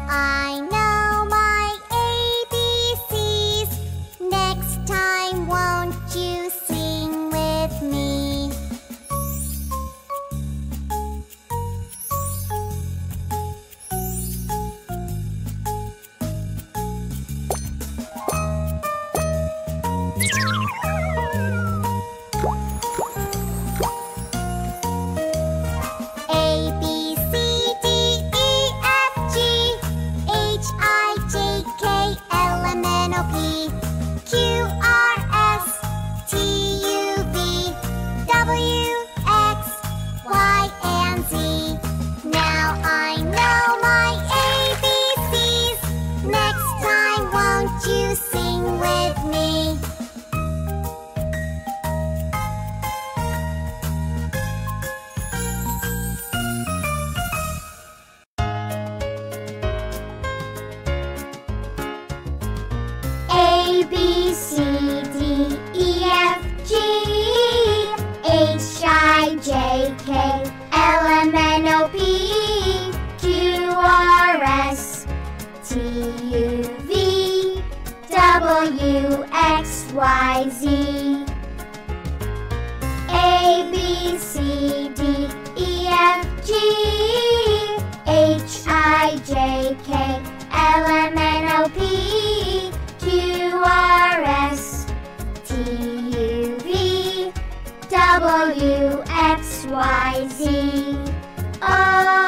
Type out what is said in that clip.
I know my ABCs. Next time, won't you sing with me? A, B, C, D, E, F, G, H, I, J, K, L, M, N, O, P, Q, R, S, T, U, V, W, X, Y, and Z. Now I know my ABCs. Next time, won't you sing with me? A, B, C, D, E, F, G, H, I, J, K, L, M, N, O, P, Q, R, S, T, U, V, W, X, Y, Z. A, B, C, D, E, F, G, H, I, J, K, L, M, N, O, P, Q, R, S, T, U, V, W, X, Y, Z. Oh.